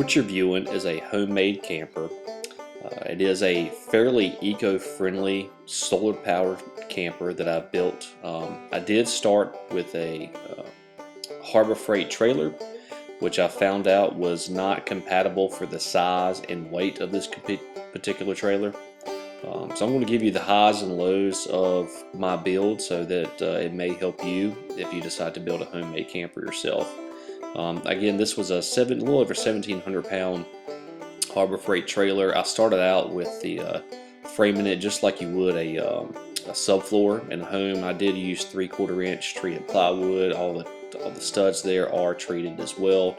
what you're viewing is a homemade camper. It is a fairly eco-friendly solar-powered camper that I've built. I did start with a Harbor Freight trailer, which I found out was not compatible for the size and weight of this particular trailer. So I'm going to give you the highs and lows of my build so that it may help you if you decide to build a homemade camper yourself. Again, this was a little over 1,700 pound Harbor Freight trailer. I started out with the framing it just like you would a subfloor in a home. I did use 3/4 inch treated plywood. All the studs there are treated as well.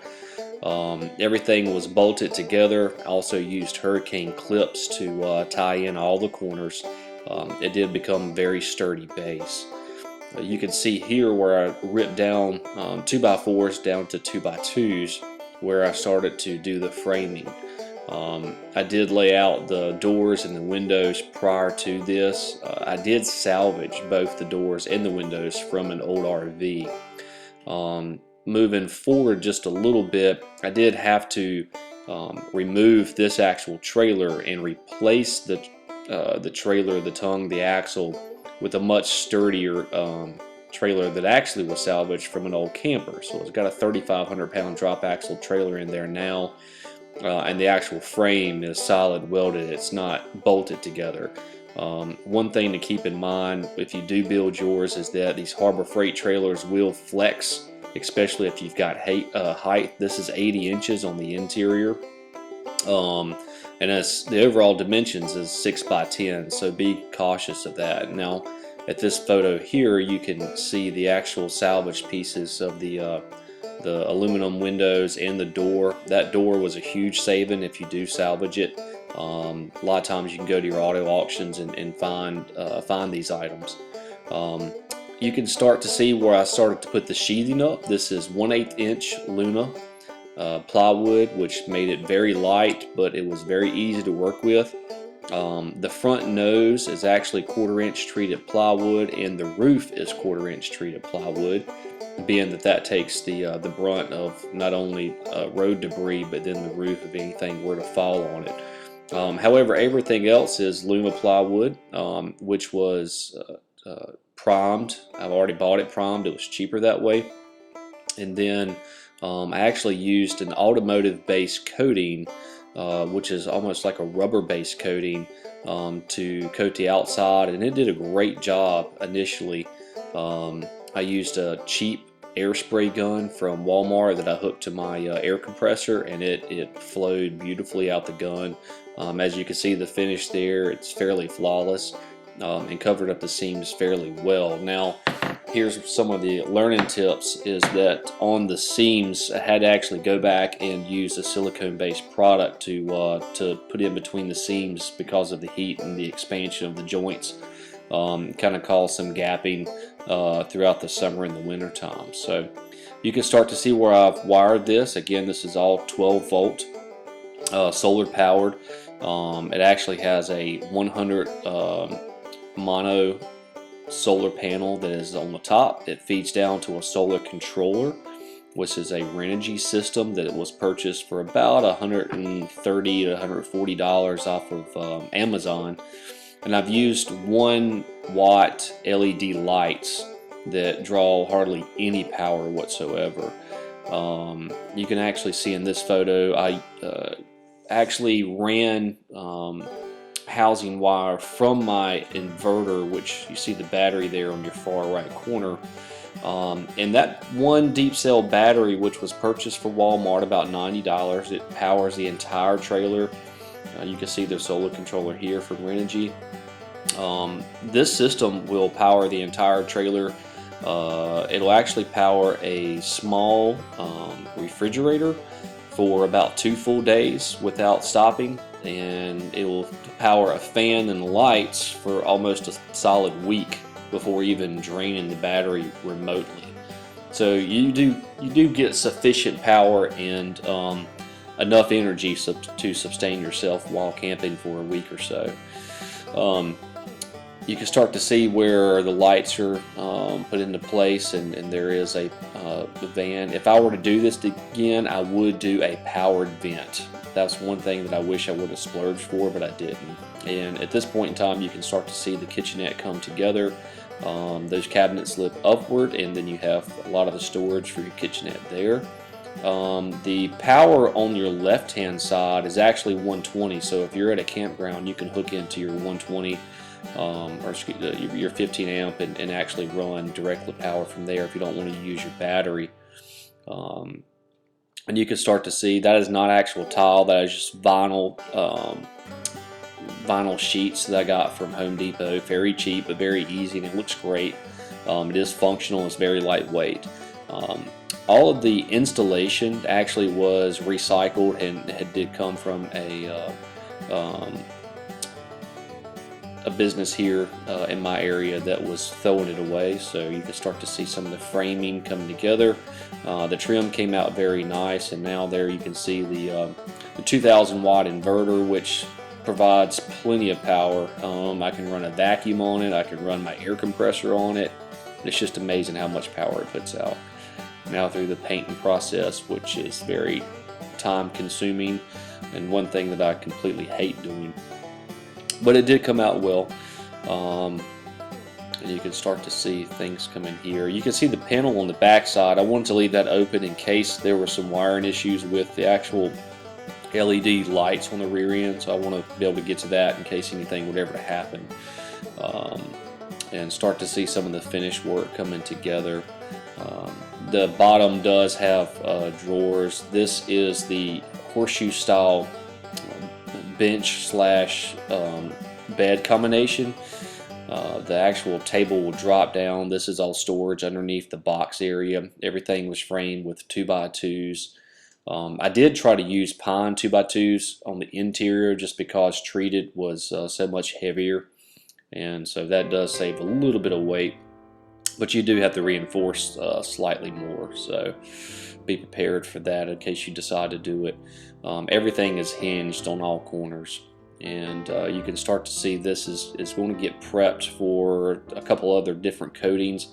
Everything was bolted together. I also used hurricane clips to tie in all the corners. It did become a very sturdy base. You can see here where I ripped down 2x4s down to 2x2s where I started to do the framing. I did lay out the doors and the windows prior to this. I did salvage both the doors and the windows from an old RV. Moving forward just a little bit, I did have to remove this actual trailer and replace the trailer, the tongue, the axle with a much sturdier trailer that actually was salvaged from an old camper. So it's got a 3,500 pound drop axle trailer in there now, and the actual frame is solid welded. It's not bolted together. One thing to keep in mind if you do build yours is that these Harbor Freight trailers will flex, especially if you've got height. This is 80 inches on the interior, and as the overall dimensions is 6x10, so be cautious of that. Now at this photo here you can see the actual salvaged pieces of the aluminum windows and the door. That door was a huge saving if you do salvage it. A lot of times you can go to your auto auctions and find these items. You can start to see where I started to put the sheathing up. This is 1/8 inch Luna plywood, which made it very light, but it was very easy to work with. The front nose is actually 1/4 inch treated plywood, and the roof is 1/4 inch treated plywood, being that takes the brunt of not only road debris, but then the roof if anything were to fall on it. However, everything else is Luna plywood, which was primed. I've already bought it primed. It was cheaper that way. And then I actually used an automotive base coating, which is almost like a rubber base coating, to coat the outside, and it did a great job initially. I used a cheap air spray gun from Walmart that I hooked to my air compressor, and it flowed beautifully out the gun. As you can see, the finish there, it's fairly flawless, and covered up the seams fairly well. Now here's some of the learning tips, is that on the seams I had to actually go back and use a silicone based product to put in between the seams because of the heat and the expansion of the joints. Kind of caused some gapping throughout the summer and the winter time. So you can start to see where I've wired this. Again, this is all 12 volt solar powered. It actually has a 100 mono solar panel that is on the top. It feeds down to a solar controller, which is a Renogy system that it was purchased for about $130 to $140 off of Amazon. And I've used 1 watt LED lights that draw hardly any power whatsoever. You can actually see in this photo I actually ran housing wire from my inverter, which you see the battery there on your far right corner. And that one deep cell battery, which was purchased for Walmart about $90, it powers the entire trailer. You can see the solar controller here from Renogy. This system will power the entire trailer. It'll actually power a small refrigerator for about 2 full days without stopping, and it will power a fan and lights for almost a solid week before even draining the battery remotely. So you do get sufficient power and enough energy to sustain yourself while camping for a week or so. You can start to see where the lights are put into place, and there is a van. If I were to do this again, I would do a powered vent. That's one thing that I wish I would have splurged for, but I didn't. And at this point in time, you can start to see the kitchenette come together. Those cabinets lift upward, and then you have a lot of the storage for your kitchenette there. The power on your left hand side is actually 120, so if you're at a campground, you can hook into your 120 or your 15 amp and actually run directly power from there if you don't want to use your battery. And you can start to see that is not actual tile, that is just vinyl sheets that I got from Home Depot. Very cheap but very easy, and it looks great. It is functional, it's very lightweight. All of the installation actually was recycled, and it did come from a business here in my area that was throwing it away. So you can start to see some of the framing coming together. The trim came out very nice, and now there you can see the 2000 watt inverter, which provides plenty of power. I can run a vacuum on it, I can run my air compressor on it. It's just amazing how much power it puts out. Now through the painting process, which is very time consuming and one thing that I completely hate doing, but it did come out well. And you can start to see things come in here. You can see the panel on the back side. I wanted to leave that open in case there were some wiring issues with the actual LED lights on the rear end, so I want to be able to get to that in case anything would ever happen. And start to see some of the finished work coming together. The bottom does have drawers. This is the horseshoe style bench slash bed combination. The actual table will drop down. This is all storage underneath the box area. Everything was framed with 2x2s. I did try to use pine 2x2s on the interior just because treated was so much heavier, and so that does save a little bit of weight, but you do have to reinforce slightly more, so be prepared for that in case you decide to do it. Everything is hinged on all corners, and you can start to see this is going to get prepped for a couple other different coatings.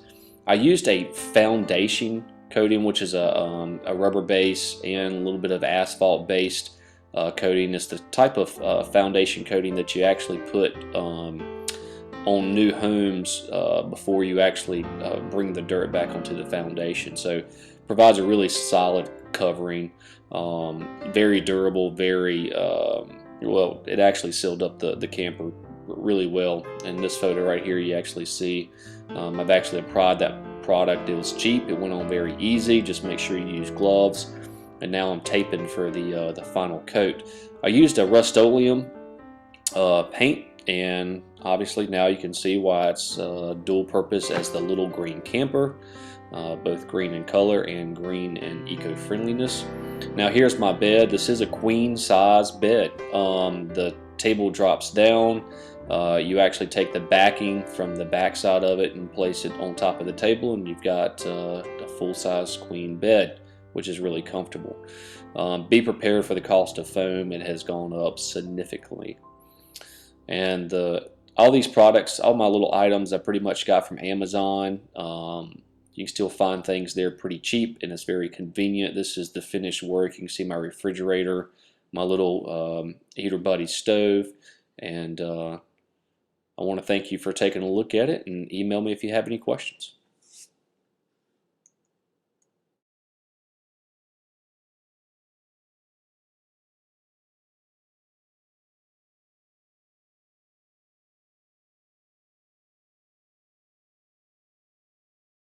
I used a foundation coating, which is a rubber base and a little bit of asphalt based coating. It's the type of foundation coating that you actually put on new homes before you actually bring the dirt back onto the foundation. So provides a really solid covering, very durable, very well, it actually sealed up the camper really well. In this photo right here, you actually see I've actually applied that product. It was cheap, it went on very easy. Just make sure you use gloves. And now I'm taping for the final coat. I used a Rust-Oleum paint, and obviously now you can see why it's dual purpose as the little green camper, both green in color and green in eco-friendliness. Now here's my bed. This is a queen size bed. The table drops down. You actually take the backing from the back side of it and place it on top of the table, and you've got a full-size queen bed, which is really comfortable. Be prepared for the cost of foam. It has gone up significantly. And all these products, all my little items, I pretty much got from Amazon. You can still find things there pretty cheap, and it's very convenient. This is the finished work. You can see my refrigerator, my little Heater Buddy stove, and I want to thank you for taking a look at it, and email me if you have any questions.